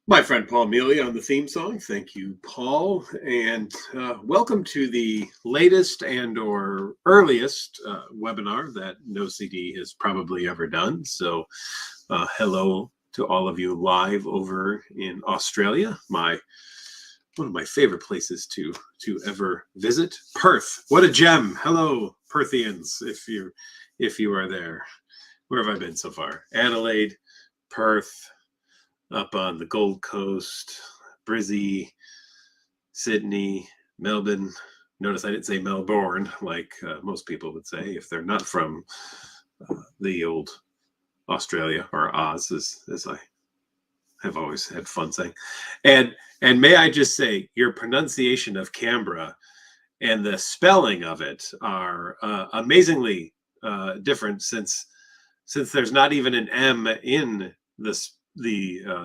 My friend Paul Mealy on the theme song. Thank you, Paul, and welcome to the latest and or earliest webinar that NoCD has probably ever done. So, hello to all of you live over in Australia. One of my favorite places to ever visit. Perth, what a gem! Hello, Perthians, if you are there. Where have I been so far? Adelaide, Perth, up on the Gold Coast, Brizzy, Sydney, Melbourne. Notice I didn't say Melbourne like most people would say if they're not from the old Australia or Oz, as I have always had fun saying. And may I just say, your pronunciation of Canberra and the spelling of it are amazingly different since there's not even an M in the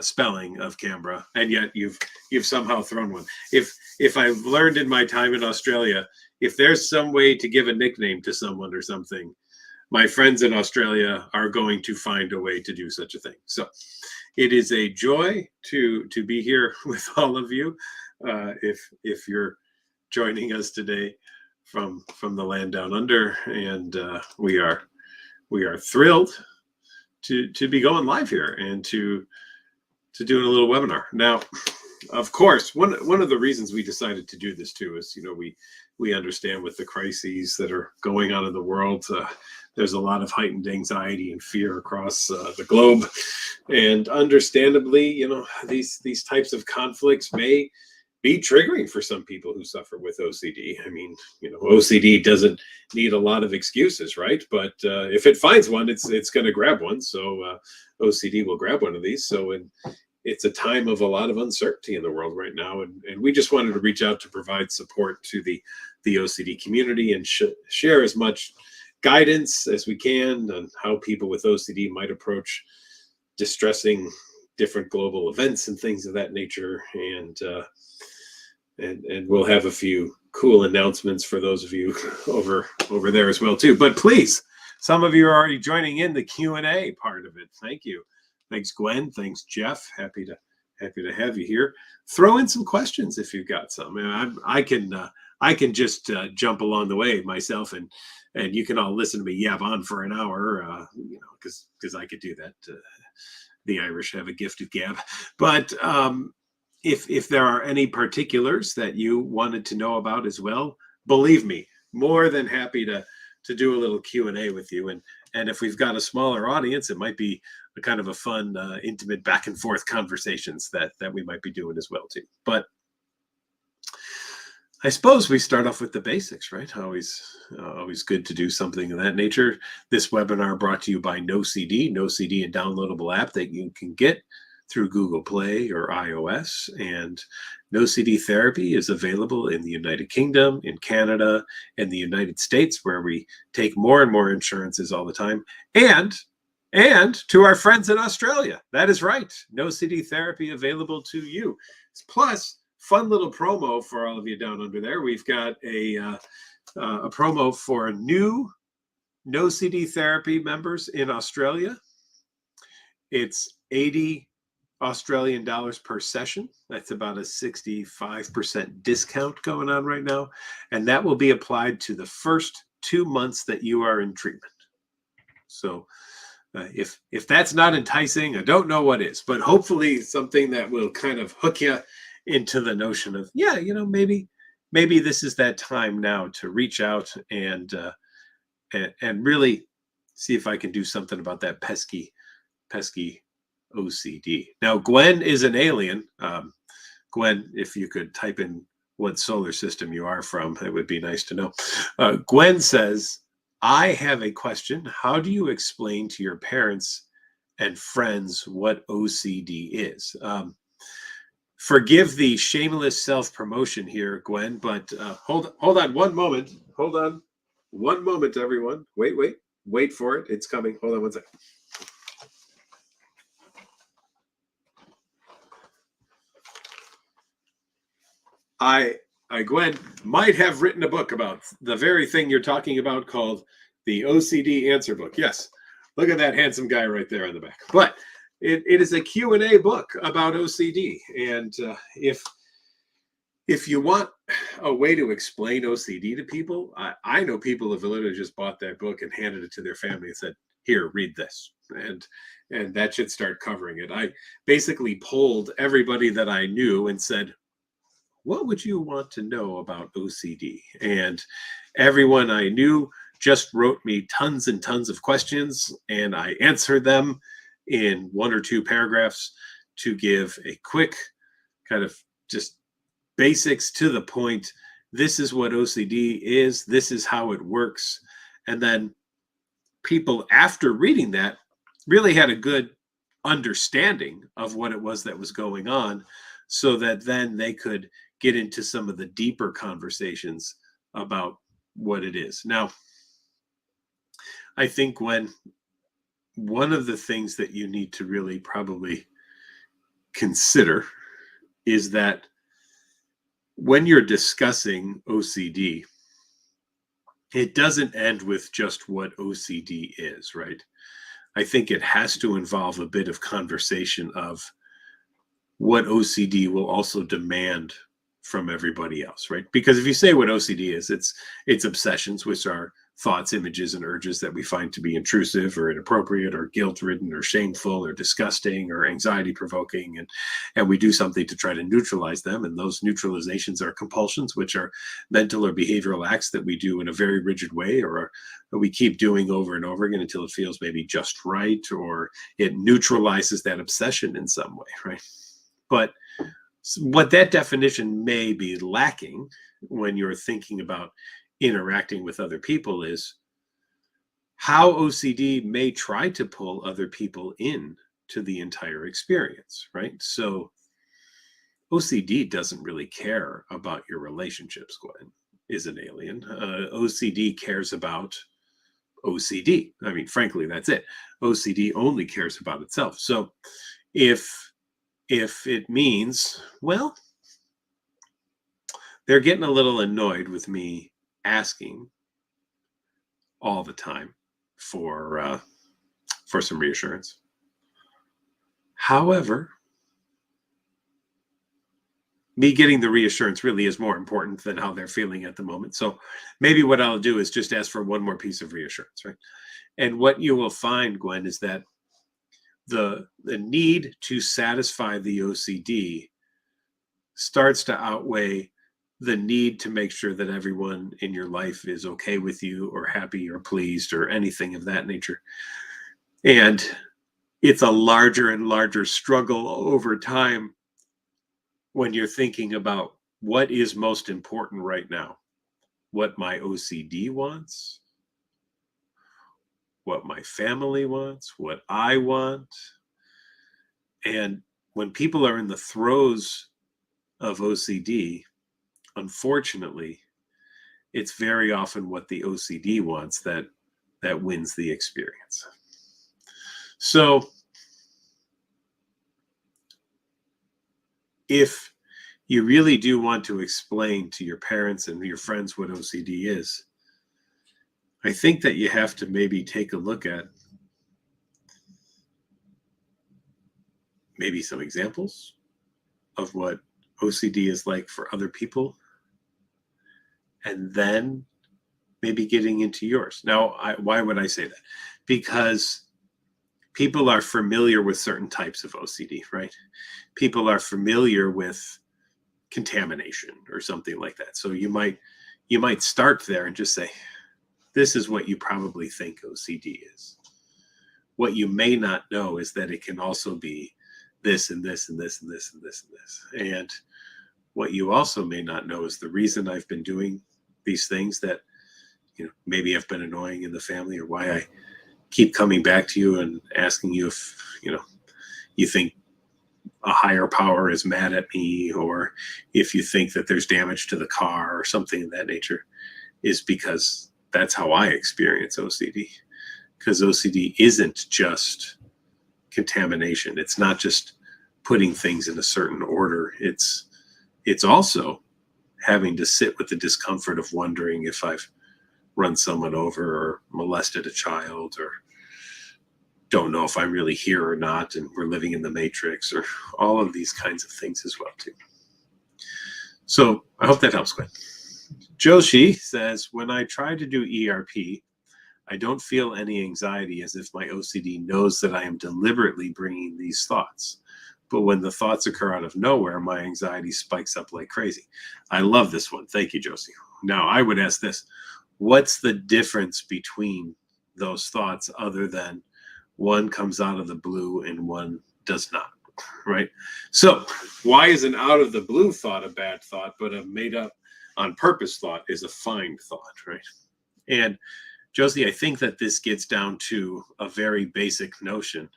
spelling of Canberra, and yet you've somehow thrown one. If I've learned in my time in Australia, if there's some way to give a nickname to someone or something, my friends in Australia are going to find a way to do such a thing. So it is a joy to be here with all of you. If you're joining us today from the land down under, and we are thrilled to be going live here and to doing a little webinar. Now, of course, one of the reasons we decided to do this too is, we understand with the crises that are going on in the world, there's a lot of heightened anxiety and fear across the globe, and understandably, these types of conflicts may be triggering for some people who suffer with OCD. I mean, OCD doesn't need a lot of excuses, right? But if it finds one, it's going to grab one. So OCD will grab one of these. So it's a time of a lot of uncertainty in the world right now, and we just wanted to reach out to provide support to the OCD community and share as much guidance as we can on how people with OCD might approach distressing different global events and things of that nature. And we'll have a few cool announcements for those of you over there as well too. But please, some of you are already joining in the Q&A part of it. Thank you. Thanks, Gwen. Thanks, Jeff. Happy to have you here. Throw in some questions if you've got some. I can just jump along the way myself, and you can all listen to me yab on for an hour, because I could do that. The Irish have a gift of gab, but if there are any particulars that you wanted to know about as well, believe me, more than happy to do a little Q&A with you. And if we've got a smaller audience, it might be a kind of a fun, intimate back and forth conversations that we might be doing as well too. But I suppose we start off with the basics, right? Always good to do something of that nature. This webinar brought to you by NoCD, a downloadable app that you can get through Google Play or iOS. And NoCD therapy is available in the United Kingdom, in Canada, and the United States, where we take more and more insurances all the time. And to our friends in Australia, that is right, NoCD therapy available to you. Plus, fun little promo for all of you down under there. We've got a promo for new NoCD therapy members in Australia. It's 80 Australian dollars per session. That's about a 65% discount going on right now. And that will be applied to the first 2 months that you are in treatment. So if that's not enticing, I don't know what is, but hopefully something that will kind of hook you into the notion of, maybe this is that time now to reach out and really see if I can do something about that pesky OCD. Now, Gwen is an alien. Gwen, if you could type in what solar system you are from, it would be nice to know. Gwen says, I have a question. How do you explain to your parents and friends what OCD is? Forgive the shameless self-promotion here, Gwen, but hold on one moment. Hold on one moment, everyone. Wait for it. It's coming. Hold on one second. Gwen, might have written a book about the very thing you're talking about called the OCD Answer Book. Yes, look at that handsome guy right there in the back. But it is a Q&A book about OCD. And if you want a way to explain OCD to people, I know people have literally just bought that book and handed it to their family and said, here, read this. And that should start covering it. I basically polled everybody that I knew and said, what would you want to know about OCD? And everyone I knew just wrote me tons and tons of questions, and I answered them in 1 or 2 paragraphs to give a quick kind of just basics to the point. This is what OCD is. This is how it works. And then people, after reading that, really had a good understanding of what it was that was going on, so that then they could get into some of the deeper conversations about what it is. Now, I think one of the things that you need to really probably consider is that when you're discussing OCD, it doesn't end with just what OCD is, right? I think it has to involve a bit of conversation of what OCD will also demand from everybody else, right? Because if you say what OCD is, it's obsessions, which are thoughts, images, and urges that we find to be intrusive or inappropriate or guilt-ridden or shameful or disgusting or anxiety-provoking, and we do something to try to neutralize them. And those neutralizations are compulsions, which are mental or behavioral acts that we do in a very rigid way, or we keep doing over and over again until it feels maybe just right, or it neutralizes that obsession in some way, right? But what that definition may be lacking when you're thinking about interacting with other people is how OCD may try to pull other people in to the entire experience, right? So OCD doesn't really care about your relationships, Gwen, is an alien. OCD cares about OCD. I mean, frankly, that's it. OCD only cares about itself. So if it means, well, they're getting a little annoyed with me asking all the time for some reassurance. However, me getting the reassurance really is more important than how they're feeling at the moment. So maybe what I'll do is just ask for one more piece of reassurance, right? And what you will find, Gwen, is that the need to satisfy the OCD starts to outweigh the need to make sure that everyone in your life is okay with you or happy or pleased or anything of that nature. And it's a larger and larger struggle over time when you're thinking about what is most important right now, what my OCD wants, what my family wants, what I want. And when people are in the throes of OCD, unfortunately, it's very often what the OCD wants that wins the experience. So if you really do want to explain to your parents and your friends what OCD is, I think that you have to maybe take a look at maybe some examples of what OCD is like for other people, and then maybe getting into yours. Now, why would I say that? Because people are familiar with certain types of OCD, right? People are familiar with contamination or something like that. So you might start there and just say, this is what you probably think OCD is. What you may not know is that it can also be this and this and this and this and this and this. And what you also may not know is the reason I've been doing these things that, maybe have been annoying in the family, or why I keep coming back to you and asking you if, you think a higher power is mad at me, or if you think that there's damage to the car or something of that nature, is because that's how I experience OCD. Because OCD isn't just contamination. It's not just putting things in a certain order. It's also having to sit with the discomfort of wondering if I've run someone over or molested a child or don't know if I'm really here or not, and we're living in the matrix, or all of these kinds of things as well too. So I hope that helps, Gwen. Joshi says, when I try to do ERP, I don't feel any anxiety, as if my OCD knows that I am deliberately bringing these thoughts. But when the thoughts occur out of nowhere, my anxiety spikes up like crazy. I love this one. Thank you, Josie. Now, I would ask this. What's the difference between those thoughts other than one comes out of the blue and one does not, right? So why is an out of the blue thought a bad thought, but a made up on purpose thought is a fine thought, right? And Josie, I think that this gets down to a very basic notion.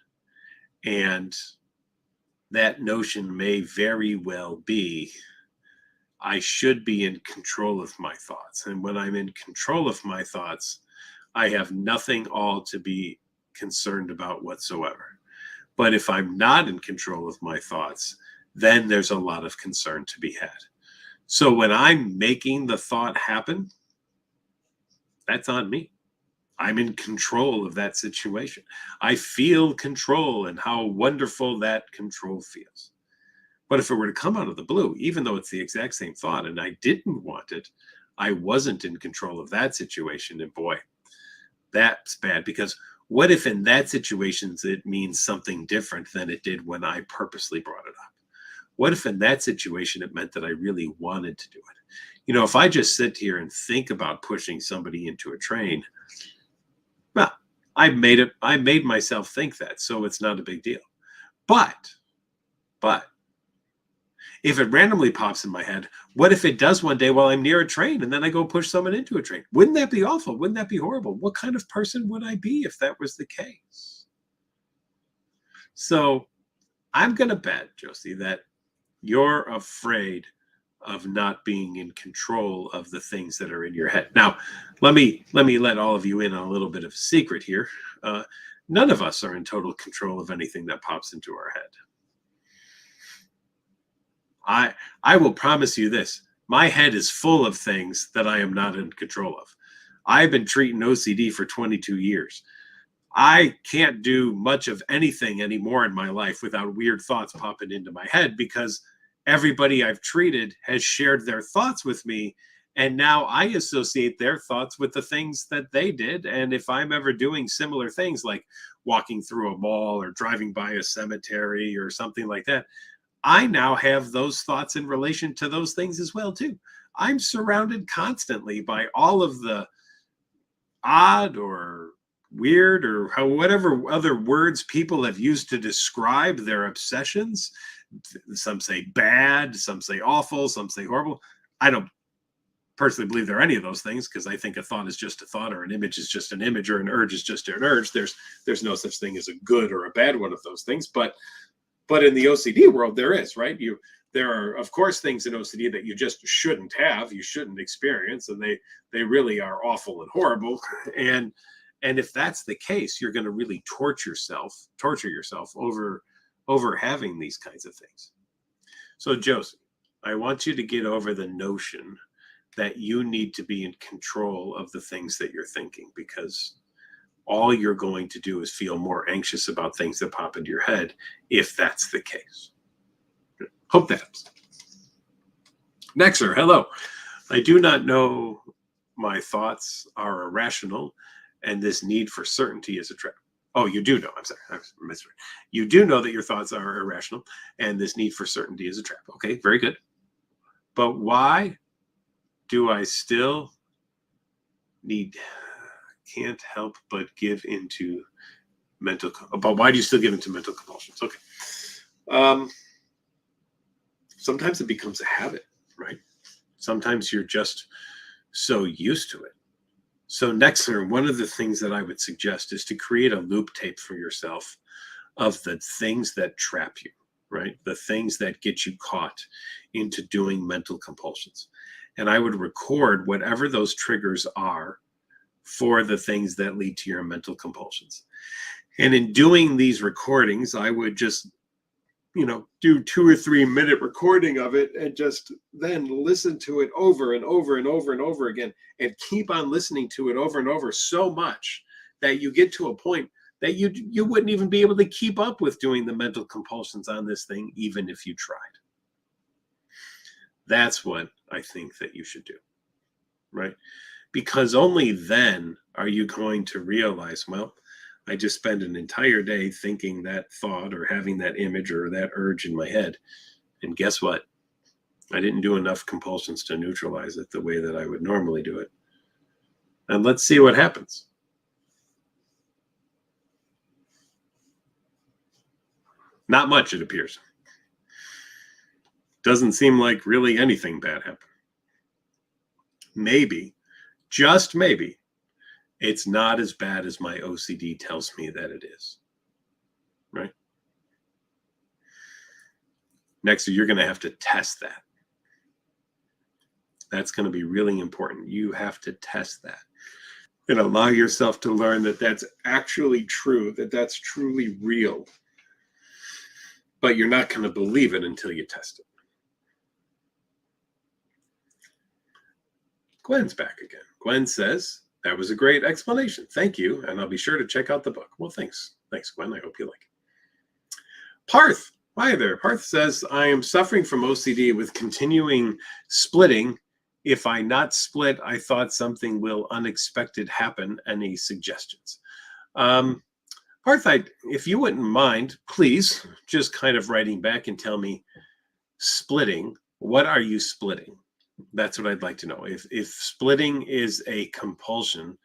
And that notion may very well be, I should be in control of my thoughts. And when I'm in control of my thoughts, I have nothing all to be concerned about whatsoever. But if I'm not in control of my thoughts, then there's a lot of concern to be had. So when I'm making the thought happen, that's on me. I'm in control of that situation. I feel control and how wonderful that control feels. But if it were to come out of the blue, even though it's the exact same thought and I didn't want it, I wasn't in control of that situation. And boy, that's bad, because what if in that situation it means something different than it did when I purposely brought it up? What if in that situation it meant that I really wanted to do it? You know, if I just sit here and think about pushing somebody into a train, well, I made myself think that, so it's not a big deal. But if it randomly pops in my head, what if it does one day while I'm near a train and then I go push someone into a train? Wouldn't that be awful? Wouldn't that be horrible? What kind of person would I be if that was the case? So I'm going to bet, Josie, that you're afraid of not being in control of the things that are in your head. Now, let me let all of you in on a little bit of a secret here. None of us are in total control of anything that pops into our head. I will promise you this. My head is full of things that I am not in control of. I've been treating OCD for 22 years. I can't do much of anything anymore in my life without weird thoughts popping into my head, because everybody I've treated has shared their thoughts with me. And now I associate their thoughts with the things that they did. And if I'm ever doing similar things like walking through a mall or driving by a cemetery or something like that, I now have those thoughts in relation to those things as well, too. I'm surrounded constantly by all of the odd or weird or whatever other words people have used to describe their obsessions. Some say bad, some say awful, some say horrible. I don't personally believe there are any of those things, because I think a thought is just a thought, or an image is just an image, or an urge is just an urge. There's no such thing as a good or a bad one of those things. But in the OCD world, there is, right? There are, of course, things in OCD that you just shouldn't have, you shouldn't experience, and they really are awful and horrible. And if that's the case, you're going to really torture yourself over having these kinds of things. So, Joseph, I want you to get over the notion that you need to be in control of the things that you're thinking, because all you're going to do is feel more anxious about things that pop into your head if that's the case. Hope that helps. Nexer, hello. I do not know my thoughts are irrational, and this need for certainty is a trap. Oh, you do know. I'm sorry. I misread. You do know that your thoughts are irrational, and this need for certainty is a trap. Okay, very good. But why do I still can't help but give into mental, but why do you still give into mental compulsions? Okay. Sometimes it becomes a habit, right? Sometimes you're just so used to it. So Nexler, one of the things that I would suggest is to create a loop tape for yourself of the things that trap you, right? The things that get you caught into doing mental compulsions. And I would record whatever those triggers are for the things that lead to your mental compulsions. And in doing these recordings, I would just, do 2 or 3 minute recording of it, and just then listen to it over and over and over and over again, and keep on listening to it over and over so much that you get to a point that you wouldn't even be able to keep up with doing the mental compulsions on this thing, even if you tried. That's what I think that you should do, right? Because only then are you going to realize, well, I just spent an entire day thinking that thought or having that image or that urge in my head. And guess what? I didn't do enough compulsions to neutralize it the way that I would normally do it. And let's see what happens. Not much, it appears. Doesn't seem like really anything bad happened. Maybe, just maybe, it's not as bad as my OCD tells me that it is. Right? Next, you're going to have to test that. That's going to be really important. You have to test that and allow yourself to learn that that's actually true, that that's truly real. But you're not going to believe it until you test it. Gwen's back again. Gwen says, that was a great explanation. Thank you. And I'll be sure to check out the book. Well, thanks. Thanks, Gwen. I hope you like it. Parth. Hi there. Parth says, I am suffering from OCD with continuing splitting. If I not split, I thought something will unexpected happen. Any suggestions? Parth, if you wouldn't mind, please just kind of writing back and tell me, splitting, what are you splitting? That's what I'd like to know. If splitting is a compulsion,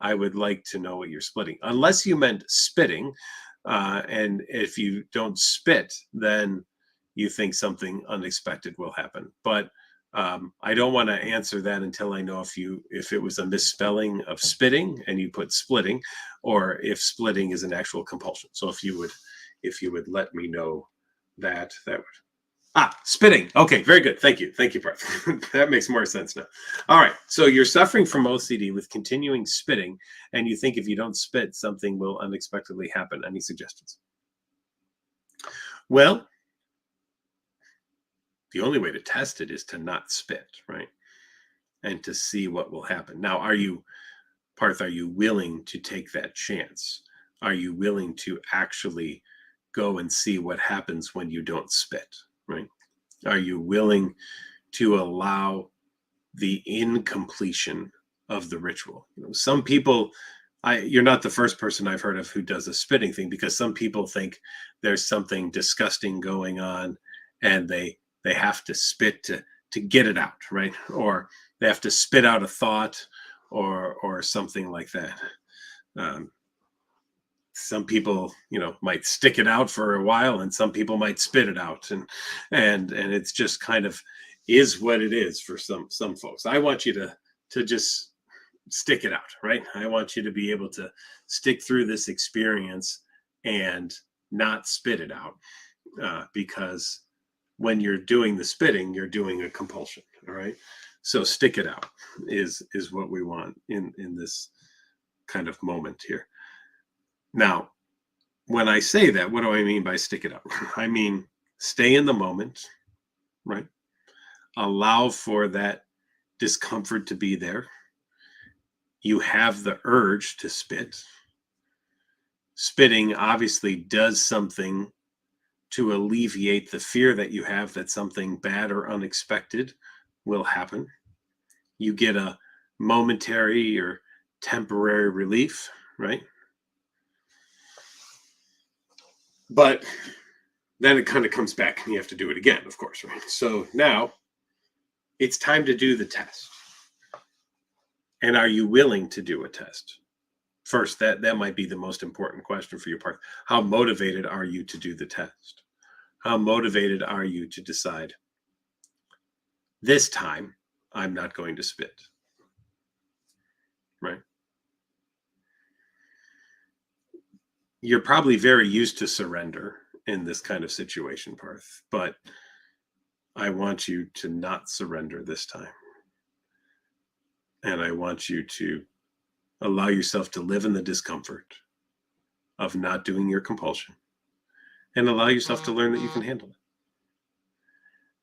I would like to know what you're splitting. Unless you meant spitting, and if you don't spit, then you think something unexpected will happen. But I don't want to answer that until I know if it was a misspelling of spitting and you put splitting, or if splitting is an actual compulsion. So if you would let me know that would. Spitting. Okay, very good. Thank you. Thank you, Parth. That makes more sense now. All right. So you're suffering from OCD with continuing spitting, and you think if you don't spit, something will unexpectedly happen. Any suggestions? Well, the only way to test it is to not spit, right? And to see what will happen. Now, Parth, are you willing to take that chance? Are you willing to actually go and see what happens when you don't spit? Right? Are you willing to allow the incompletion of the ritual? Some people, you're not the first person I've heard of who does a spitting thing, because some people think there's something disgusting going on and they have to spit to get it out, right? Or they have to spit out a thought or something like that. Some people, might stick it out for a while, and some people might spit it out, and it's just kind of is what it is for some folks. I want you to just stick it out, right? I want you to be able to stick through this experience and not spit it out, because when you're doing the spitting, you're doing a compulsion. All right, so stick it out is what we want in this kind of moment here. Now, when I say that, what do I mean by stick it out? I mean, stay in the moment, right? Allow for that discomfort to be there. You have the urge to spit. Spitting obviously does something to alleviate the fear that you have that something bad or unexpected will happen. You get a momentary or temporary relief, right? But then it kind of comes back and you have to do it again, of course, right? So now it's time to do the test. And are you willing to do a test? First, that might be the most important question for your part. How motivated are you to do the test? How motivated are you to decide, this time I'm not going to spit, right? You're probably very used to surrender in this kind of situation, Parth, but I want you to not surrender this time. And I want you to allow yourself to live in the discomfort of not doing your compulsion, and allow yourself to learn that you can handle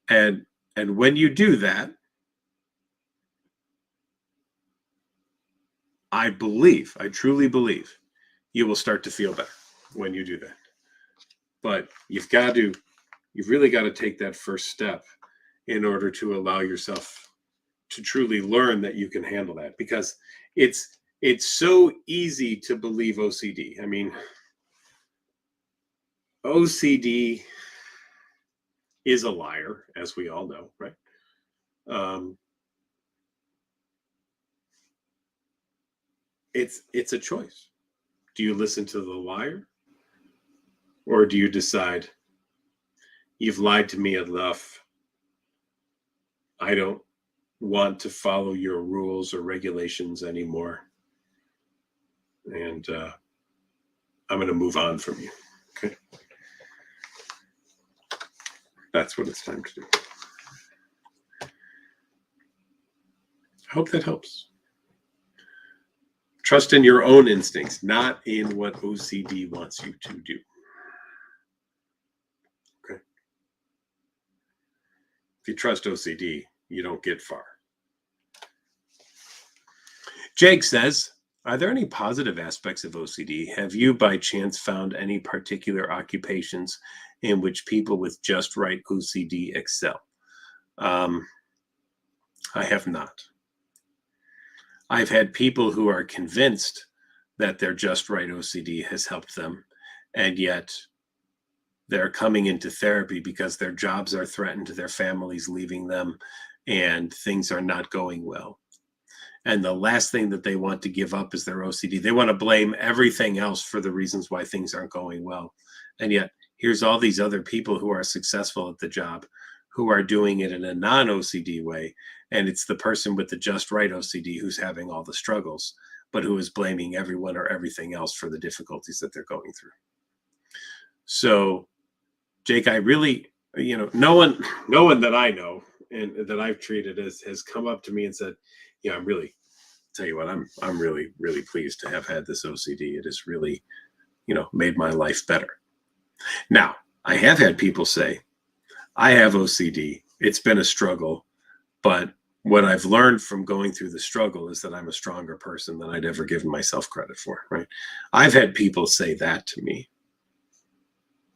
it. And when you do that, I truly believe, you will start to feel better when you do that. But you've really got to take that first step in order to allow yourself to truly learn that you can handle that, because it's so easy to believe OCD. I mean, OCD is a liar, as we all know, right? It's a choice. Do you listen to the liar, or do you decide, you've lied to me enough, I don't want to follow your rules or regulations anymore, and I'm going to move on from you? Okay, that's what it's time to do. I hope that helps. Trust in your own instincts, not in what OCD wants you to do. Okay. If you trust OCD, you don't get far. Jake says, are there any positive aspects of OCD? Have you by chance found any particular occupations in which people with just right OCD excel? I have not. I've had people who are convinced that their just right OCD has helped them, and yet they're coming into therapy because their jobs are threatened, their families leaving them, and things are not going well. And the last thing that they want to give up is their OCD. They want to blame everything else for the reasons why things aren't going well. And yet here's all these other people who are successful at the job, who are doing it in a non-OCD way. And it's the person with the just right OCD who's having all the struggles, but who is blaming everyone or everything else for the difficulties that they're going through. So, Jake, I really, no one that I know and that I've treated has come up to me and said, yeah, I'm really, tell you what, I'm really, really pleased to have had this OCD. It has really, made my life better. Now, I have had people say, I have OCD. It's been a struggle, but what I've learned from going through the struggle is that I'm a stronger person than I'd ever given myself credit for, right? I've had people say that to me,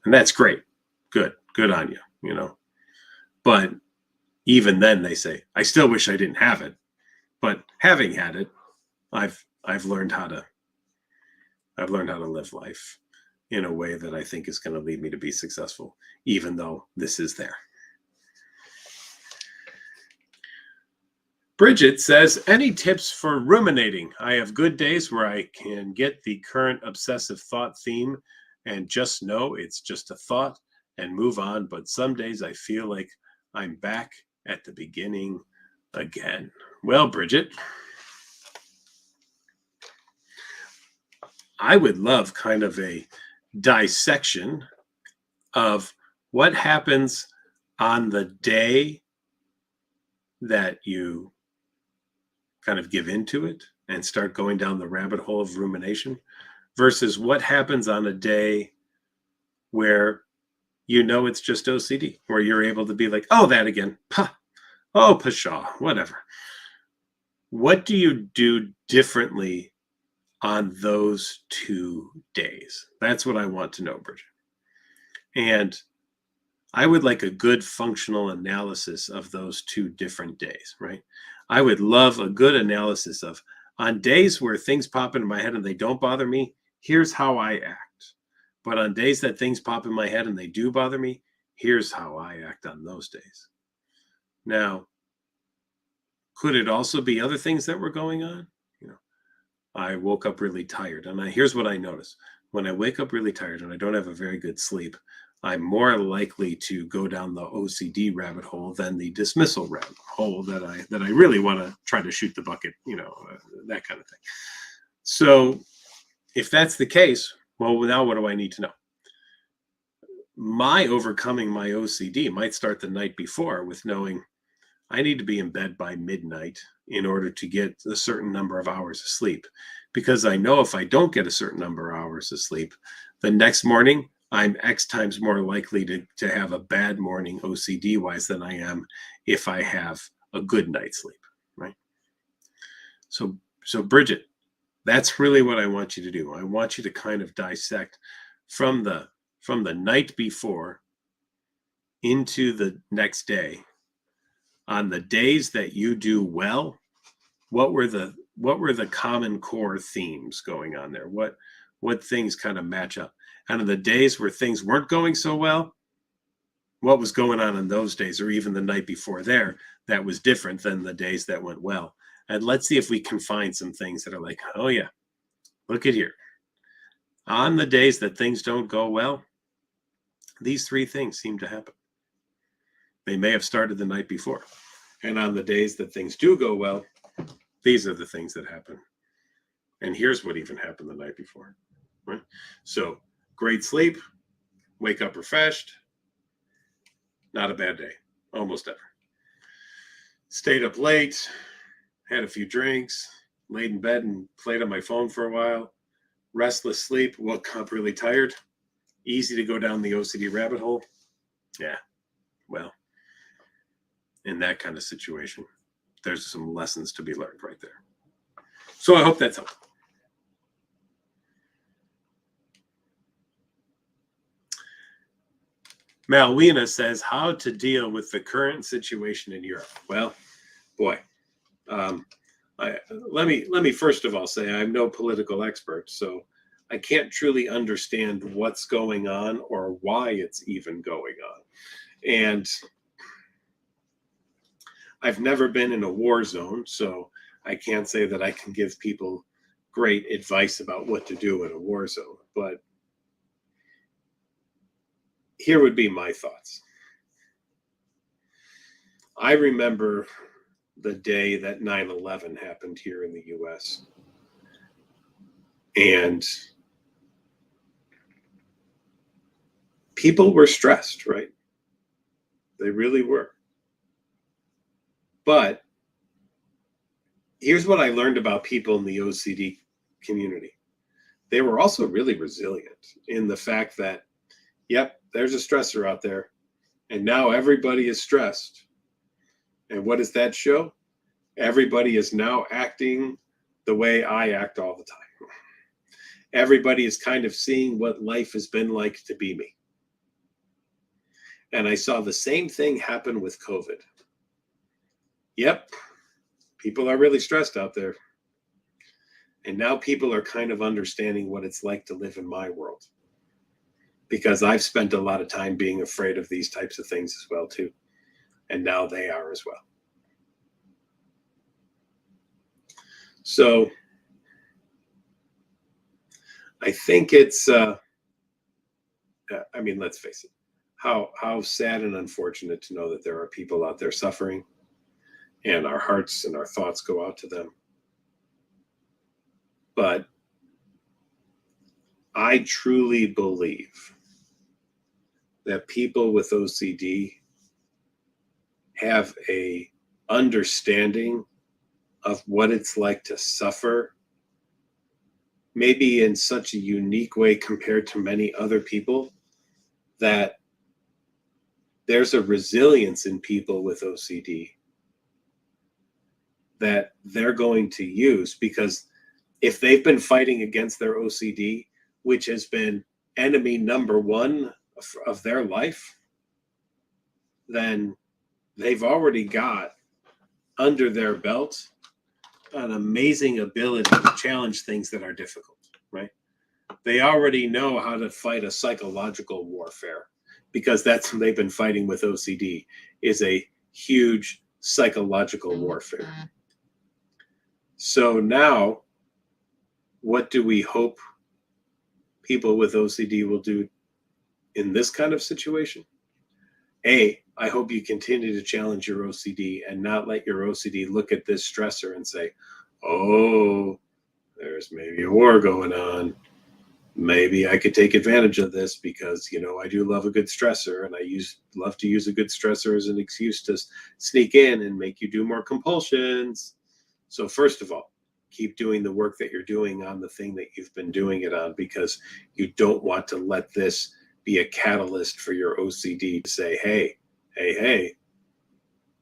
and that's great. Good on you, But even then they say, I still wish I didn't have it. But having had it, I've learned how to live life in a way that I think is going to lead me to be successful, even though this is there. Bridget says, any tips for ruminating? I have good days where I can get the current obsessive thought theme and just know it's just a thought and move on. But some days I feel like I'm back at the beginning again. Well, Bridget, I would love kind of a dissection of what happens on the day that you kind of give into it and start going down the rabbit hole of rumination versus what happens on a day where it's just OCD, where you're able to be like, oh, that again, pshaw, whatever. What do you do differently on those 2 days? That's what I want to know, Bridget. And I would like a good functional analysis of those 2 different days, right? I would love a good analysis of, on days where things pop into my head and they don't bother me, here's how I act. But on days that things pop in my head and they do bother me, here's how I act on those days. Now, could it also be other things that were going on? I woke up really tired, and here's what I notice. When I wake up really tired and I don't have a very good sleep, I'm more likely to go down the OCD rabbit hole than the dismissal rabbit hole that I really want to try to shoot the bucket, that kind of thing. So if that's the case, well, now what do I need to know? My overcoming my OCD might start the night before with knowing I need to be in bed by midnight in order to get a certain number of hours of sleep, because I know if I don't get a certain number of hours of sleep, the next morning I'm X times more likely to have a bad morning OCD wise than I am if I have a good night's sleep, right? So Bridget, That's really what I want you to do. I want you to kind of dissect from the night before into the next day. On the days that you do well, what were the common core themes going on there? What things kind of match up? And on the days where things weren't going so well, what was going on in those days, or even the night before there, that was different than the days that went well? And let's see if we can find some things that are like, oh yeah, look at here. On the days that things don't go well, these three things seem to happen. They may have started the night before. And on the days that things do go well, these are the things that happen. And here's what even happened the night before. Right? So great sleep, wake up refreshed, not a bad day, almost ever. Stayed up late, had a few drinks, laid in bed and played on my phone for a while. Restless sleep, woke up really tired. Easy to go down the OCD rabbit hole. Yeah, well, in that kind of situation, there's some lessons to be learned right there. So I hope that's helpful. Malwina says, how to deal with the current situation in Europe. Well, boy, let me first of all say I'm no political expert, so I can't truly understand what's going on or why it's even going on. And I've never been in a war zone, so I can't say that I can give people great advice about what to do in a war zone. But here would be my thoughts. I remember the day that 9/11 happened here in the US. And people were stressed, right? They really were. But here's what I learned about people in the OCD community. They were also really resilient in the fact that, yep, there's a stressor out there, and now everybody is stressed. And what does that show? Everybody is now acting the way I act all the time. Everybody is kind of seeing what life has been like to be me. And I saw the same thing happen with COVID. Yep, people are really stressed out there. And now people are kind of understanding what it's like to live in my world. Because I've spent a lot of time being afraid of these types of things as well, too. And now they are as well. So I think it's, let's face it, how sad and unfortunate to know that there are people out there suffering, and our hearts and our thoughts go out to them. But I truly believe that people with OCD have a understanding of what it's like to suffer, maybe in such a unique way compared to many other people, that there's a resilience in people with OCD that they're going to use, because if they've been fighting against their OCD, which has been enemy number one of their life, then they've already got under their belt an amazing ability to challenge things that are difficult, right? They already know how to fight a psychological warfare, because that's what they've been fighting with OCD, is a huge psychological warfare. So now, what do we hope people with OCD will do in this kind of situation? I hope you continue to challenge your OCD and not let your OCD look at this stressor and say, oh, there's maybe a war going on. Maybe I could take advantage of this because, I do love a good stressor, and I love to use a good stressor as an excuse to sneak in and make you do more compulsions. So first of all, keep doing the work that you're doing on the thing that you've been doing it on, because you don't want to let this be a catalyst for your OCD to say, hey,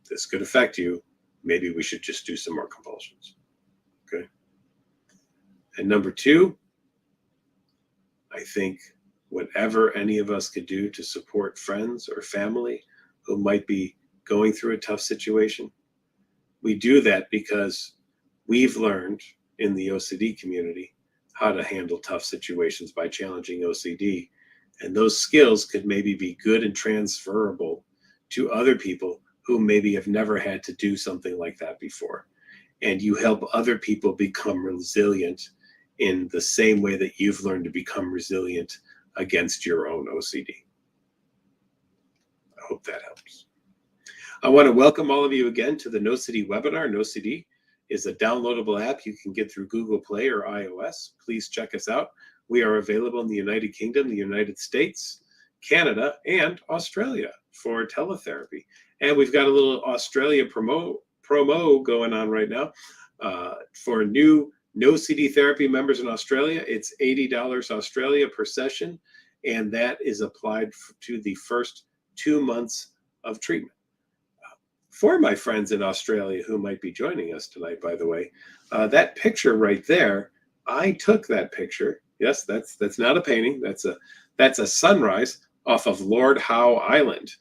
this could affect you. Maybe we should just do some more compulsions. Okay. And number two, I think whatever any of us could do to support friends or family who might be going through a tough situation, we do that because we've learned in the OCD community how to handle tough situations by challenging OCD. And those skills could maybe be good and transferable to other people who maybe have never had to do something like that before. And you help other people become resilient in the same way that you've learned to become resilient against your own OCD. I hope that helps. I want to welcome all of you again to the NoCD webinar. NoCD is a downloadable app you can get through Google Play or iOS. Please check us out. We are available in the United Kingdom, the United States, Canada, and Australia for teletherapy. And we've got a little Australia promo going on right now. For new NoCD therapy members in Australia, it's $80 Australia per session, and that is applied to the first 2 months of treatment. For my friends in Australia who might be joining us tonight, by the way, that picture right there, I took that picture. Yes, that's not a painting. That's a sunrise off of Lord Howe Island,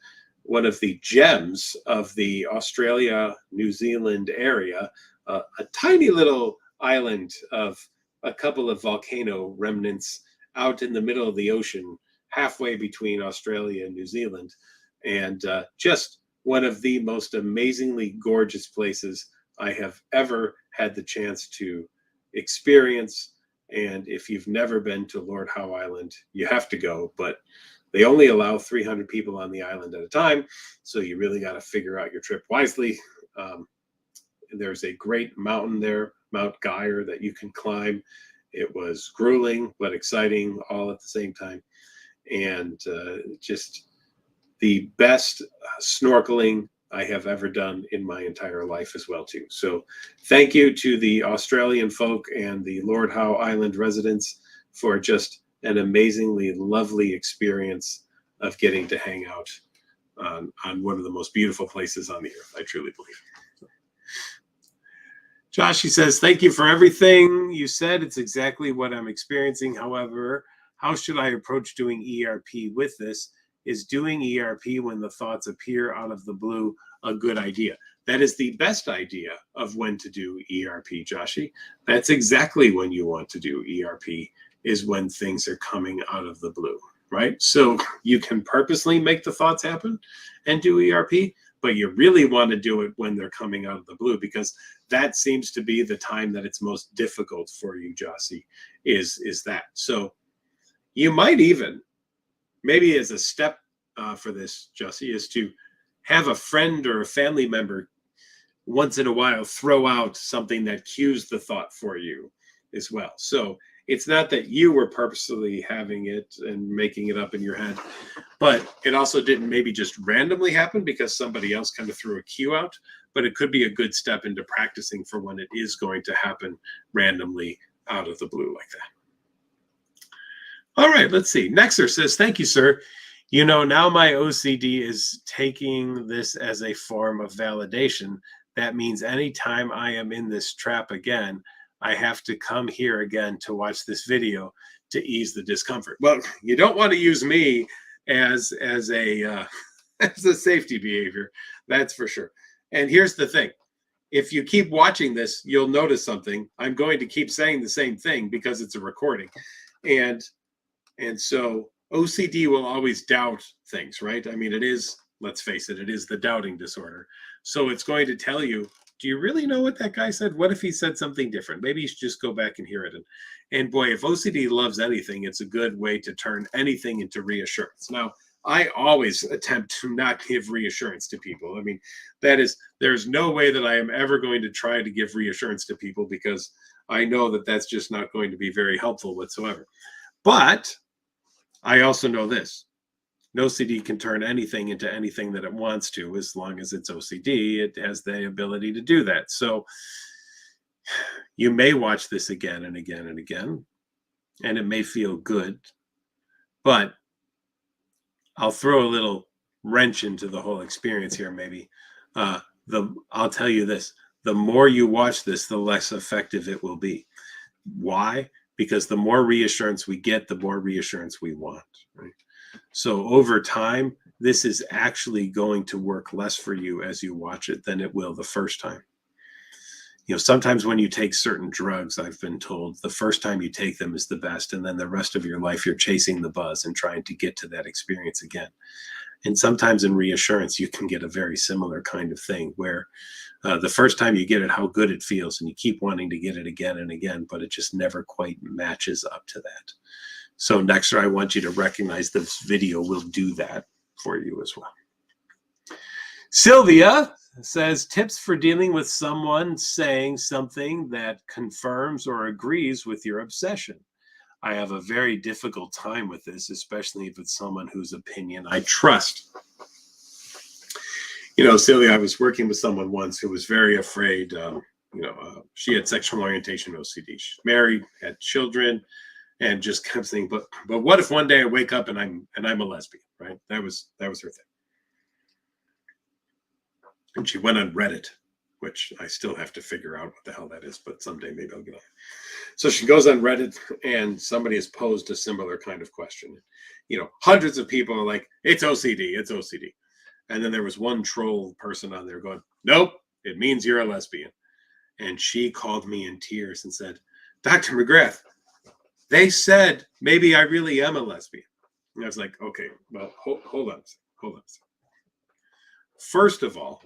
one of the gems of the Australia, New Zealand area, a tiny little island of a couple of volcano remnants out in the middle of the ocean, halfway between Australia and New Zealand, and just one of the most amazingly gorgeous places I have ever had the chance to experience. And if you've never been to Lord Howe Island, you have to go, but they only allow 300 people on the island at a time, so you really got to figure out your trip wisely. There's a great mountain there, Mount Geyer, that you can climb. It was grueling but exciting all at the same time, and just the best snorkeling I have ever done in my entire life as well too. So thank you to the Australian folk and the Lord Howe Island residents for just an amazingly lovely experience of getting to hang out on one of the most beautiful places on the earth, I truly believe. Josh, he says, thank you for everything you said. It's exactly what I'm experiencing. However, how should I approach doing ERP with this? Is doing ERP when the thoughts appear out of the blue a good idea? That is the best idea of when to do ERP, Joshi. That's exactly when you want to do ERP, is when things are coming out of the blue, right? So you can purposely make the thoughts happen and do ERP, but you really want to do it when they're coming out of the blue, because that seems to be the time that it's most difficult for you, Joshi, is that. So you might even, maybe as a step for this, Joshi, is to have a friend or a family member once in a while throw out something that cues the thought for you as well. So it's not that you were purposely having it and making it up in your head, but it also didn't maybe just randomly happen because somebody else kind of threw a cue out, but it could be a good step into practicing for when it is going to happen randomly out of the blue like that. All right, let's see. Nexer says, thank you, sir. You know, now my OCD is taking this as a form of validation. That means anytime I am in this trap again, I have to come here again to watch this video to ease the discomfort. Well, you don't want to use me as a as a safety behavior, that's for sure. And here's the thing. If you keep watching this, you'll notice something. I'm going to keep saying the same thing because it's a recording. And so OCD will always doubt things, right? I mean, it is, let's face it, it is the doubting disorder. So it's going to tell you, do you really know what that guy said? What if he said something different? Maybe you should just go back and hear it. And boy, if OCD loves anything, it's a good way to turn anything into reassurance. Now, I always attempt to not give reassurance to people. I mean, there's no way that I am ever going to try to give reassurance to people, because I know that that's just not going to be very helpful whatsoever. But I also know this. NoCD can turn anything into anything that it wants to, as long as it's OCD. It has the ability to do that. So you may watch this again and again and again, and it may feel good, but I'll throw a little wrench into the whole experience here, maybe. I'll tell you this. The more you watch this, the less effective it will be. Why? because the more reassurance we get, the more reassurance we want, right? So over time, this is actually going to work less for you as you watch it than it will the first time. Sometimes when you take certain drugs, I've been told the first time you take them is the best, and then the rest of your life you're chasing the buzz and trying to get to that experience again. And sometimes in reassurance, you can get a very similar kind of thing where the first time you get it, how good it feels, and you keep wanting to get it again and again, but it just never quite matches up to that. So next, I want you to recognize this video will do that for you as well. Sylvia says, tips for dealing with someone saying something that confirms or agrees with your obsession. I have a very difficult time with this, especially if it's someone whose opinion I trust. Sylvia, I was working with someone once who was very afraid. She had sexual orientation OCD. She's married, had children, and just kept saying, but what if one day I wake up and I'm a lesbian, right? That was her thing. And she went on Reddit, which I still have to figure out what the hell that is, but someday maybe I'll get on. So she goes on Reddit, and somebody has posed a similar kind of question. Hundreds of people are like, it's OCD, it's OCD. And then there was one troll person on there going, nope, it means you're a lesbian. And she called me in tears and said, Dr. McGrath, they said maybe I really am a lesbian. And I was like, okay, well, hold on a second. First of all,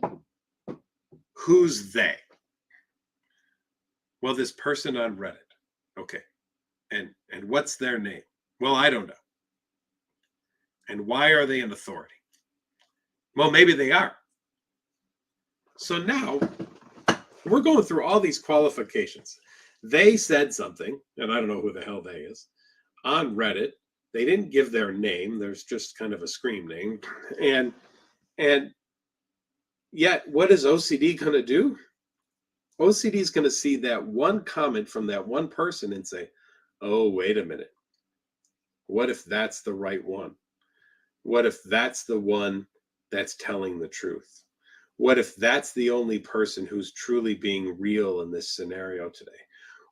who's they? Well, this person on Reddit. Okay. And what's their name? Well, I don't know. And why are they an authority? Well, maybe they are. So now we're going through all these qualifications. They said something, and I don't know who the hell they is, on Reddit. They didn't give their name. There's just kind of a scream name. And yet, what is OCD going to do? OCD is going to see that one comment from that one person and say, oh, wait a minute. What if that's the right one? What if that's the one that's telling the truth? What if that's the only person who's truly being real in this scenario today?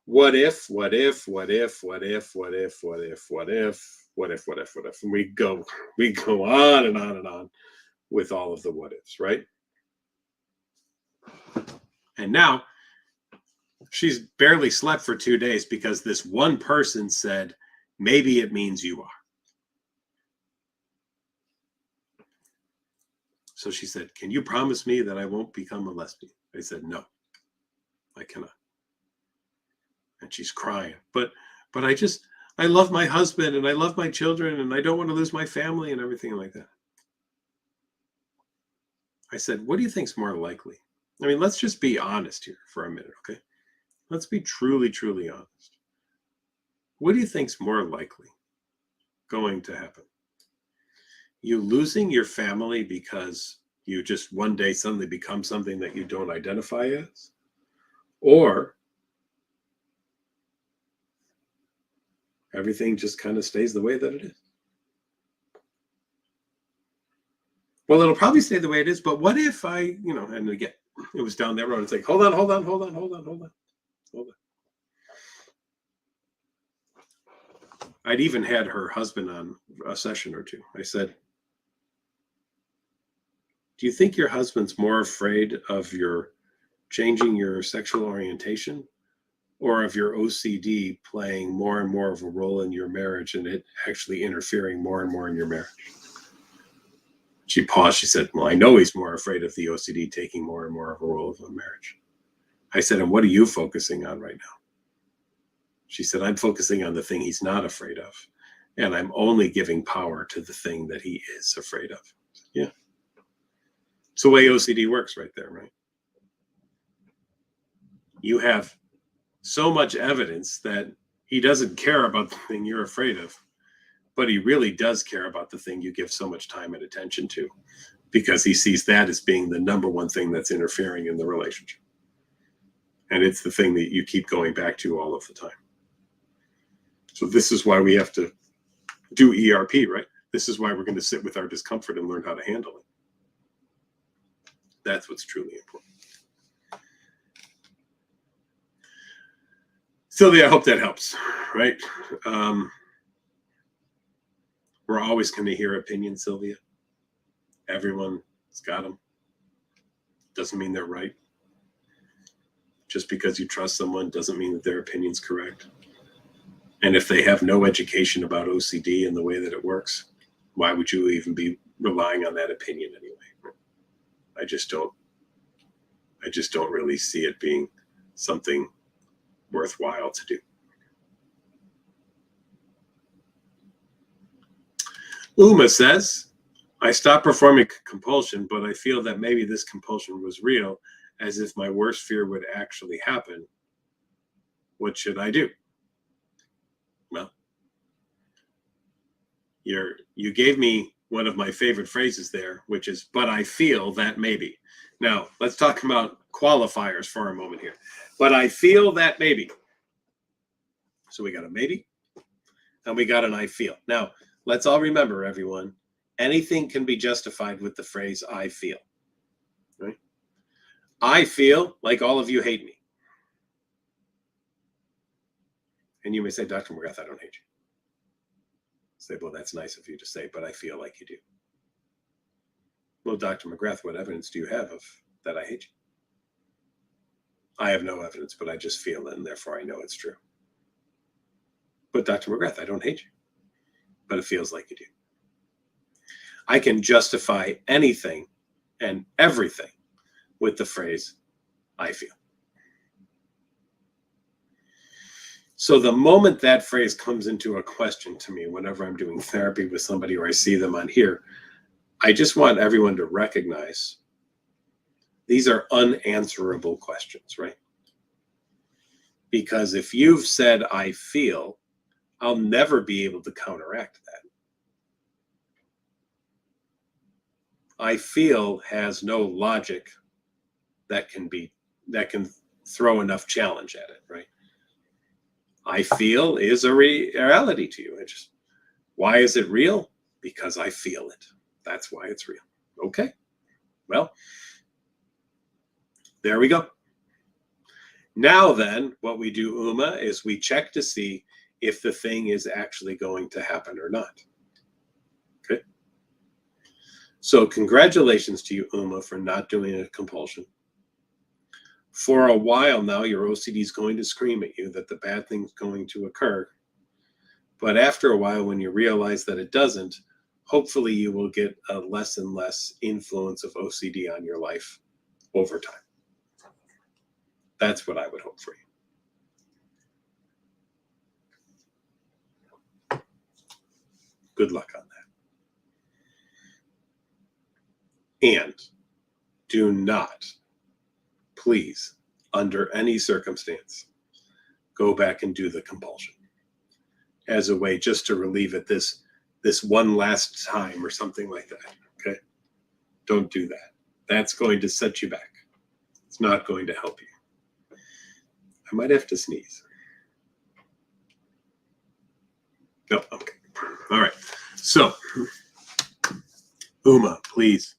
What if? And we go on and on and on with all of the what ifs, right? And now she's barely slept for 2 days because this one person said, maybe it means you are. So she said, can you promise me that I won't become a lesbian? I said, no, I cannot. And she's crying. But I love my husband and I love my children and I don't want to lose my family and everything like that. I said, what do you think's more likely? I mean, let's just be honest here for a minute, okay? Let's be truly, truly honest. What do you think's more likely going to happen? You losing your family because you just one day suddenly become something that you don't identify as? Or everything just kind of stays the way that it is? Well, it'll probably stay the way it is, but what if and again, it was down that road. It's like, hold on. I'd even had her husband on a session or two. I said, do you think your husband's more afraid of your changing your sexual orientation or of your OCD playing more and more of a role in your marriage and it actually interfering more and more in your marriage? She paused. She said, well, I know he's more afraid of the OCD taking more and more of a role in marriage. I said, and what are you focusing on right now? She said, I'm focusing on the thing he's not afraid of. And I'm only giving power to the thing that he is afraid of. Yeah. It's the way OCD works right there, right? You have so much evidence that he doesn't care about the thing you're afraid of, but he really does care about the thing you give so much time and attention to, because he sees that as being the number one thing that's interfering in the relationship. And it's the thing that you keep going back to all of the time. So this is why we have to do ERP, right? This is why we're going to sit with our discomfort and learn how to handle it. That's what's truly important. Sylvia, I hope that helps. right? We're always going to hear opinions, Sylvia. Everyone's got them. Doesn't mean they're right. Just because you trust someone doesn't mean that their opinion's correct. And if they have no education about OCD and the way that it works, why would you even be relying on that opinion anyway? I just don't really see it being something worthwhile to do. Uma says, I stopped performing compulsion, but I feel that maybe this compulsion was real, as if my worst fear would actually happen. What should I do? Well, you gave me one of my favorite phrases there, which is, but I feel that maybe. Now, let's talk about qualifiers for a moment here. But I feel that maybe. So we got a maybe, and we got an I feel. Now, let's all remember, everyone, anything can be justified with the phrase I feel. Right? I feel like all of you hate me. And you may say, Dr. McGrath, I don't hate you. Say, well, that's nice of you to say, but I feel like you do. Well, Dr. McGrath, what evidence do you have of that I hate you? I have no evidence, but I just feel it, and therefore I know it's true. But Dr. McGrath, I don't hate you, but it feels like you do. I can justify anything and everything with the phrase, I feel. So the moment that phrase comes into a question to me, whenever I'm doing therapy with somebody or I see them on here, I just want everyone to recognize these are unanswerable questions, right? Because if you've said, I feel, I'll never be able to counteract that. I feel has no logic that can throw enough challenge at it, right? I feel is a reality to you. Why is it real? Because I feel it. That's why it's real. Okay. Well, there we go. Now then, what we do, Uma, is we check to see if the thing is actually going to happen or not. Okay. So congratulations to you, Uma, for not doing a compulsion. For a while now, your OCD is going to scream at you that the bad thing's going to occur. But after a while, when you realize that it doesn't, hopefully you will get a less and less influence of OCD on your life over time. That's what I would hope for you. Good luck on that. And do not, please, under any circumstance, go back and do the compulsion as a way just to relieve it this one last time or something like that. Okay? Don't do that. That's going to set you back. It's not going to help you. I might have to sneeze. No, okay. All right. So, Uma, please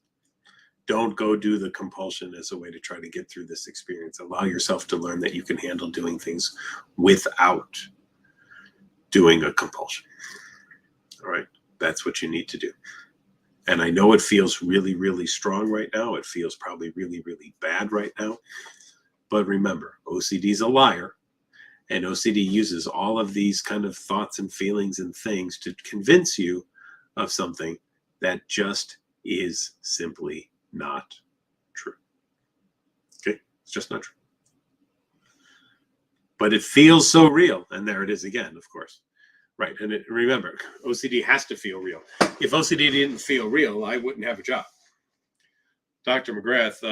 don't go do the compulsion as a way to try to get through this experience. Allow yourself to learn that you can handle doing things without doing a compulsion. All right. That's what you need to do. And I know it feels really, really strong right now. It feels probably really, really bad right now. But remember, OCD is a liar. And OCD uses all of these kind of thoughts and feelings and things to convince you of something that just is simply not true. Okay? It's just not true. But it feels so real. And there it is again, of course. Right. And remember, OCD has to feel real. If OCD didn't feel real, I wouldn't have a job. Dr. McGrath,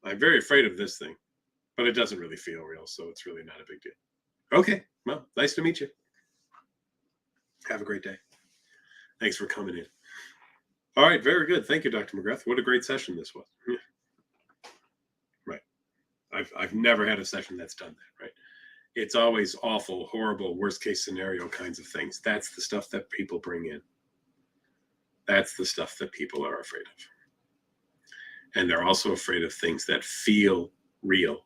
I'm very afraid of this thing, but it doesn't really feel real, so it's really not a big deal. Okay. Well, nice to meet you. Have a great day. Thanks for coming in. All right. Very good. Thank you, Dr. McGrath. What a great session this was. Yeah. Right. I've never had a session that's done that, right? It's always awful, horrible, worst case scenario kinds of things. That's the stuff that people bring in. That's the stuff that people are afraid of. And they're also afraid of things that feel real,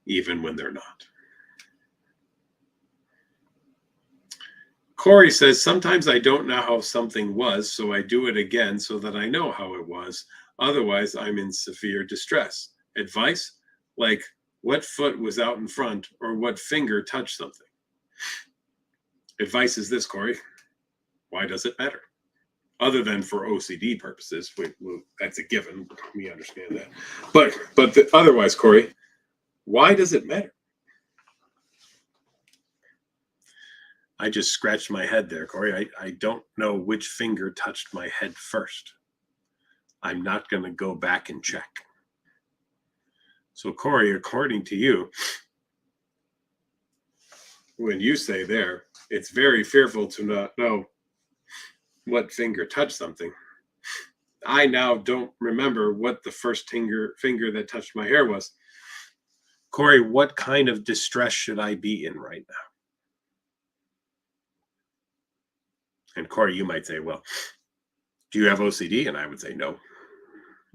even when they're not. Corey says, sometimes I don't know how something was, so I do it again so that I know how it was. Otherwise, I'm in severe distress. Advice? Like, what foot was out in front or what finger touched something? Advice is this, Corey. Why does it matter? Other than for OCD purposes, that's a given. We understand that. But otherwise, Corey, why does it matter? I just scratched my head there, Corey. I don't know which finger touched my head first. I'm not going to go back and check. So, Corey, according to you, when you say there, it's very fearful to not know what finger touched something. I now don't remember what the first finger that touched my hair was. Corey, what kind of distress should I be in right now? And Corey, you might say, well, do you have OCD? And I would say, no,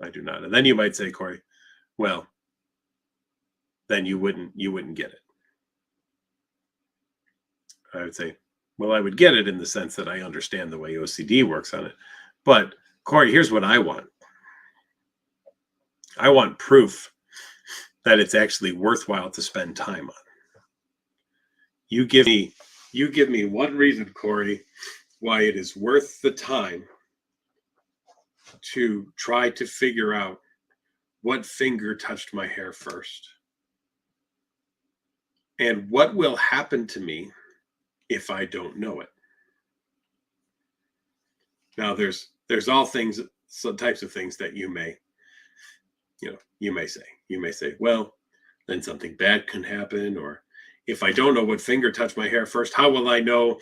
I do not. And then you might say, Corey, well, then you wouldn't get it. I would say, well, I would get it in the sense that I understand the way OCD works on it. But Corey, here's what I want. I want proof that it's actually worthwhile to spend time on. You give me one reason, Corey, why it is worth the time to try to figure out what finger touched my hair first. And what will happen to me if I don't know it? Now there's all things, some types of things that you may say, well, then something bad can happen, or if I don't know what finger touched my hair first, how will I know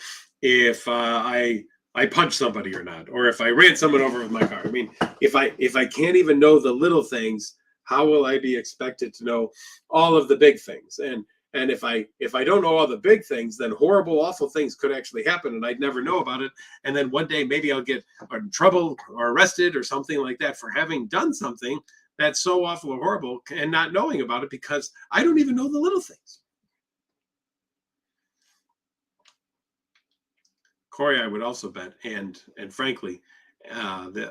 if I punched somebody or not, or if I ran someone over with my car? I mean, if I can't even know the little things, how will I be expected to know all of the big things? And if I don't know all the big things, then horrible, awful things could actually happen, and I'd never know about it. And then one day maybe I'll get in trouble or arrested or something like that for having done something that's so awful or horrible and not knowing about it because I don't even know the little things. Corey, I would also bet, and frankly,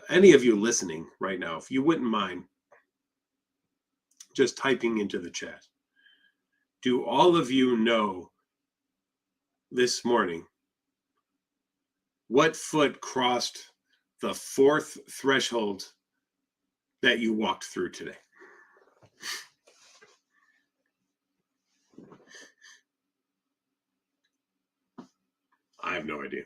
any of you listening right now, if you wouldn't mind just typing into the chat, do all of you know this morning what foot crossed the fourth threshold that you walked through today? I have no idea.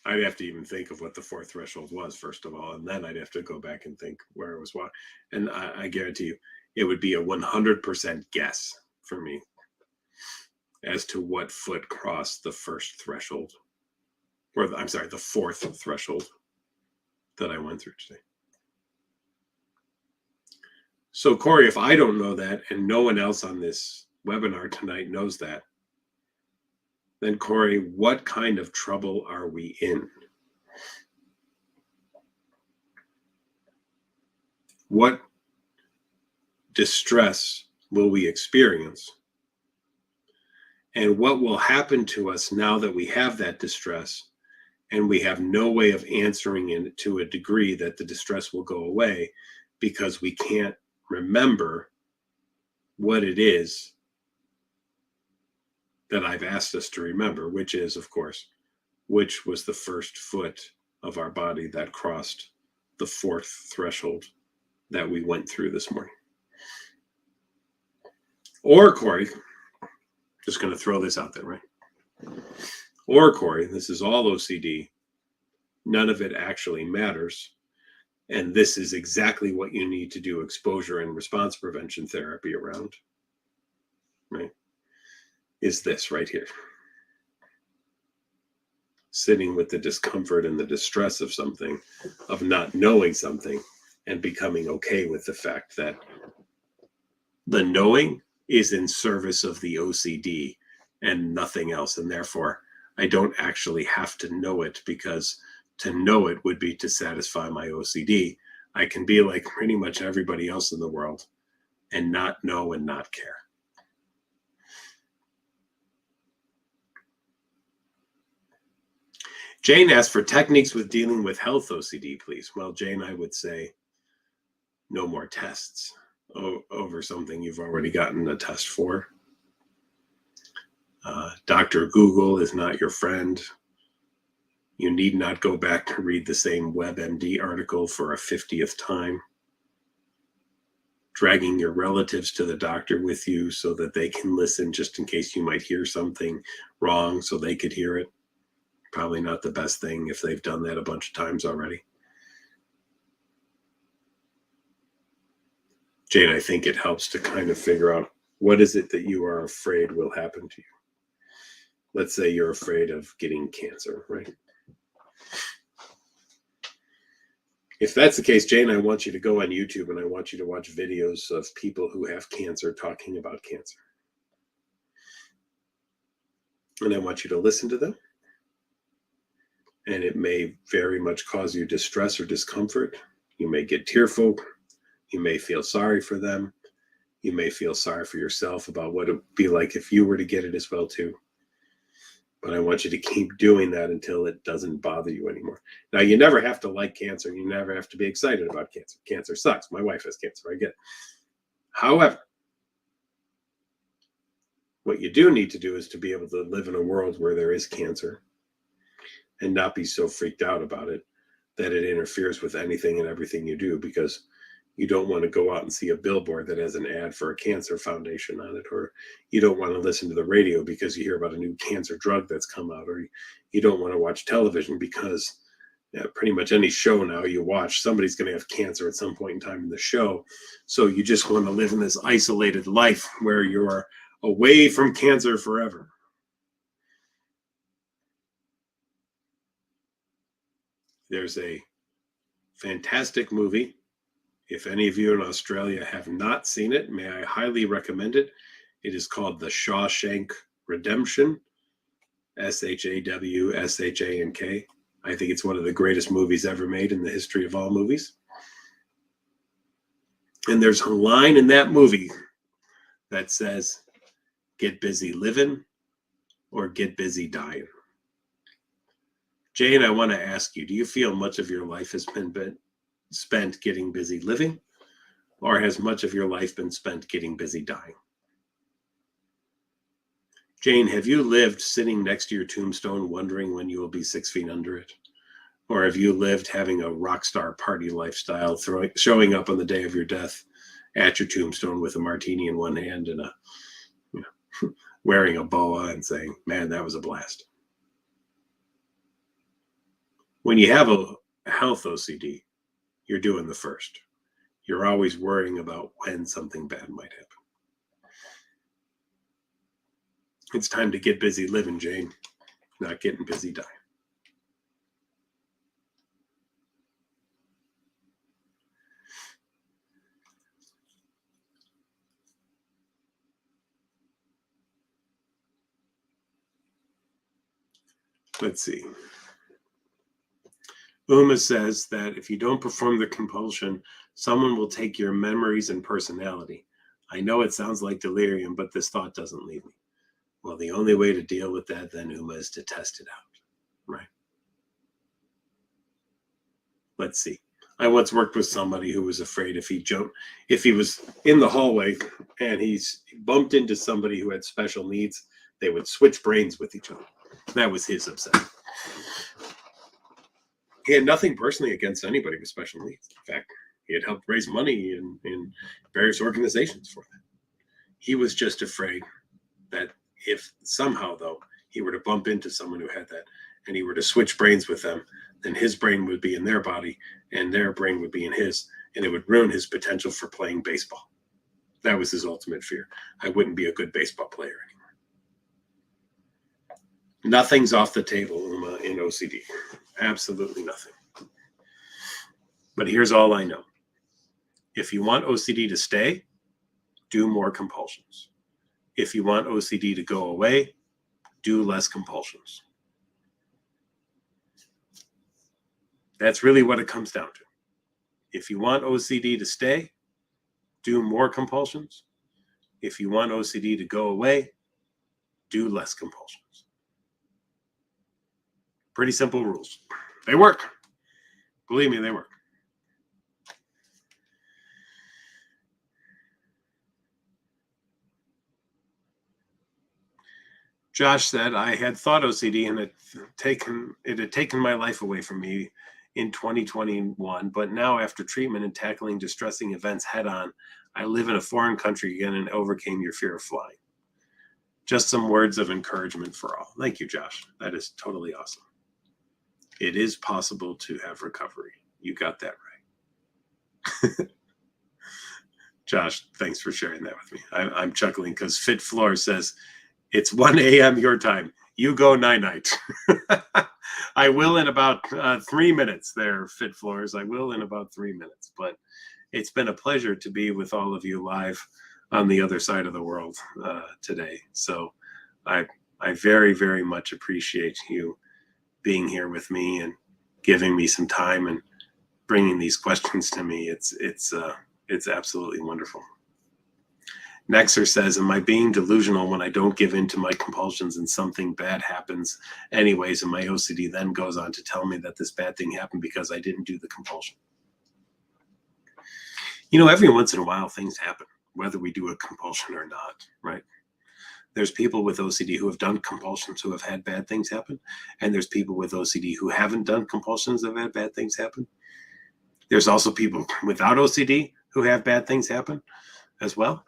I'd have to even think of what the fourth threshold was, first of all, and then I'd have to go back and think where it was walking. And I guarantee you, it would be a 100% guess for me as to what foot crossed the first threshold, or the fourth threshold that I went through today. So, Corey, if I don't know that and no one else on this webinar tonight knows that, then Corey, what kind of trouble are we in? What distress will we experience? And what will happen to us now that we have that distress and we have no way of answering it to a degree that the distress will go away because we can't remember what it is that I've asked us to remember, which is, of course, which was the first foot of our body that crossed the fourth threshold that we went through this morning. Or, Corey, just going to throw this out there, right? Or, Corey, this is all OCD. None of it actually matters. And this is exactly what you need to do exposure and response prevention therapy around, right? Is this right here. Sitting with the discomfort and the distress of something, of not knowing something, and becoming okay with the fact that the knowing is in service of the OCD and nothing else. And therefore, I don't actually have to know it, because to know it would be to satisfy my OCD. I can be like pretty much everybody else in the world and not know and not care. Jane asked for techniques with dealing with health OCD, please. Well, Jane, I would say no more tests over something you've already gotten a test for. Dr. Google is not your friend. You need not go back to read the same WebMD article for a 50th time. Dragging your relatives to the doctor with you so that they can listen just in case you might hear something wrong so they could hear it. Probably not the best thing if they've done that a bunch of times already. Jane, I think it helps to kind of figure out what is it that you are afraid will happen to you. Let's say you're afraid of getting cancer, right? If that's the case, Jane, I want you to go on YouTube and I want you to watch videos of people who have cancer talking about cancer. And I want you to listen to them. And it may very much cause you distress or discomfort. You may get tearful. You may feel sorry for them. You may feel sorry for yourself about what it would be like if you were to get it as well, too. But I want you to keep doing that until it doesn't bother you anymore. Now, you never have to like cancer. You never have to be excited about cancer. Cancer sucks. My wife has cancer. I get it. However, what you do need to do is to be able to live in a world where there is cancer and not be so freaked out about it that it interferes with anything and everything you do, because you don't want to go out and see a billboard that has an ad for a cancer foundation on it, or you don't want to listen to the radio because you hear about a new cancer drug that's come out, or you don't want to watch television because pretty much any show now you watch, somebody's going to have cancer at some point in time in the show. So you just want to live in this isolated life where you're away from cancer forever. There's a fantastic movie. If any of you in Australia have not seen it, may I highly recommend it. It is called The Shawshank Redemption, Shawshank. I think it's one of the greatest movies ever made in the history of all movies. And there's a line in that movie that says, "Get busy living or get busy dying." Jane, I want to ask you, do you feel much of your life has been spent getting busy living, or has much of your life been spent getting busy dying? Jane, have you lived sitting next to your tombstone wondering when you will be 6 feet under it? Or have you lived having a rock star party lifestyle, showing up on the day of your death at your tombstone with a martini in one hand and wearing a boa and saying, "Man, that was a blast"? When you have a health OCD, you're doing the first. You're always worrying about when something bad might happen. It's time to get busy living, Jane, not getting busy dying. Let's see. Uma says that if you don't perform the compulsion, someone will take your memories and personality. I know it sounds like delirium, but this thought doesn't leave me. Well, the only way to deal with that then, Uma, is to test it out, right? Let's see. I once worked with somebody who was afraid if he was in the hallway and he bumped into somebody who had special needs, they would switch brains with each other. That was his obsession. He had nothing personally against anybody with special needs. In fact, he had helped raise money in various organizations for that. He was just afraid that if somehow, though, he were to bump into someone who had that and he were to switch brains with them, then his brain would be in their body and their brain would be in his, and it would ruin his potential for playing baseball. That was his ultimate fear. I wouldn't be a good baseball player anymore. Nothing's off the table, Uma, in OCD. Absolutely nothing. But here's all I know. If you want OCD to stay, do more compulsions. If you want OCD to go away, do less compulsions. That's really what it comes down to. If you want OCD to stay, do more compulsions. If you want OCD to go away, do less compulsions. Pretty simple rules. They work. Believe me, they work. Josh said, I had thought OCD and it had taken my life away from me in 2021, but now after treatment and tackling distressing events head on, I live in a foreign country again and overcame your fear of flying. Just some words of encouragement for all. Thank you, Josh. That is totally awesome. It is possible to have recovery. You got that right. Josh, thanks for sharing that with me. I'm chuckling because Fit Floor says, it's 1 a.m. your time. You go night-night. I will in about 3 minutes there, Fit Floors. I will in about 3 minutes. But it's been a pleasure to be with all of you live on the other side of the world today. So I very, very much appreciate you being here with me and giving me some time and bringing these questions to me. It's absolutely wonderful. Nexer says, am I being delusional when I don't give in to my compulsions and something bad happens anyways, and my OCD then goes on to tell me that this bad thing happened because I didn't do the compulsion? You know, every once in a while things happen, whether we do a compulsion or not, right? There's people with OCD who have done compulsions who have had bad things happen, and there's people with OCD who haven't done compulsions that have had bad things happen. There's also people without OCD who have bad things happen as well.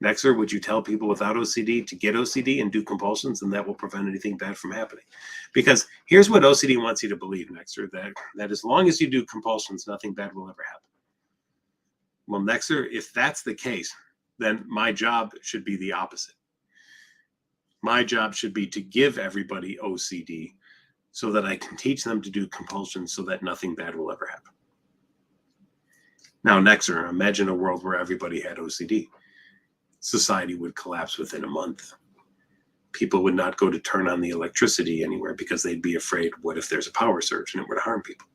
Nexer, would you tell people without OCD to get OCD and do compulsions, and that will prevent anything bad from happening? Because here's what OCD wants you to believe, Nexer, that as long as you do compulsions, nothing bad will ever happen. Well, Nexer, if that's the case, then my job should be the opposite. My job should be to give everybody OCD so that I can teach them to do compulsions so that nothing bad will ever happen. Now, Nexer, imagine a world where everybody had OCD. Society would collapse within a month. People would not go to turn on the electricity anywhere because they'd be afraid, what if there's a power surge and it would harm people?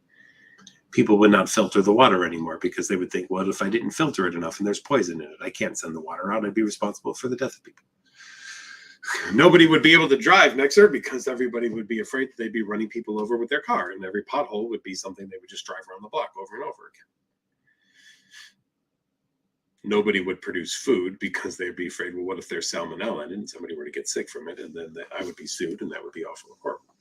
People would not filter the water anymore because they would think, what if I didn't filter it enough and there's poison in it? I can't send the water out. I'd be responsible for the death of people. Nobody would be able to drive, Nexer, because everybody would be afraid that they'd be running people over with their car, and every pothole would be something they would just drive around the block over and over again. Nobody would produce food because they'd be afraid, well, what if there's salmonella in it and somebody were to get sick from it, and then I would be sued, and that would be awful horrible.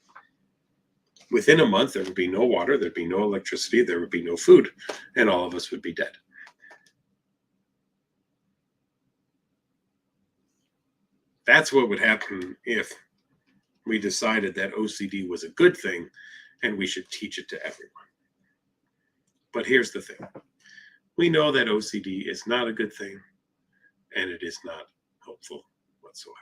Within a month, there would be no water, there'd be no electricity, there would be no food, and all of us would be dead. That's what would happen if we decided that OCD was a good thing and we should teach it to everyone. But here's the thing. We know that OCD is not a good thing, and it is not helpful whatsoever.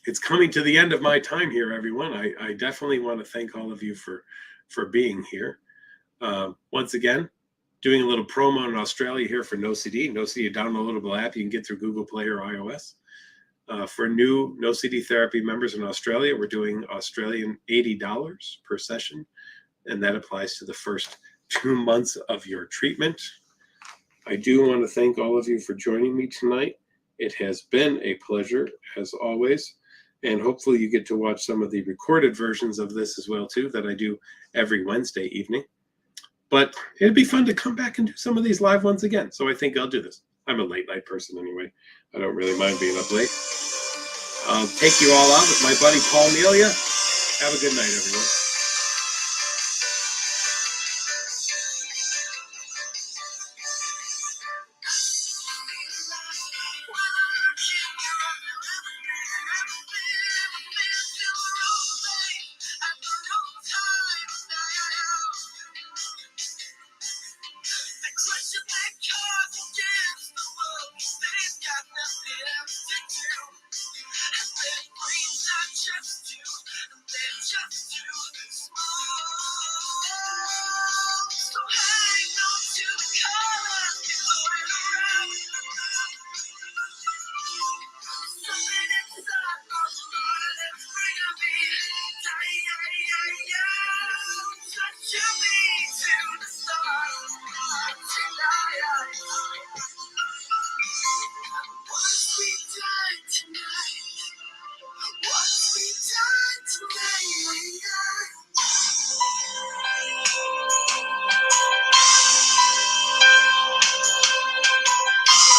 It's coming to the end of my time here, everyone. I definitely want to thank all of you for being here. Once again, doing a little promo in Australia here for NoCD. NoCD, a downloadable app you can get through Google Play or iOS. For new NoCD therapy members in Australia, we're doing Australian $80 per session, and that applies to the first 2 months of your treatment. I do want to thank all of you for joining me tonight. It has been a pleasure, as always, and hopefully you get to watch some of the recorded versions of this as well, too, that I do every Wednesday evening. But it'd be fun to come back and do some of these live ones again, so I think I'll do this. I'm a late night person anyway. I don't really mind being up late. I'll take you all out with my buddy Paul Melia. Have a good night, everyone.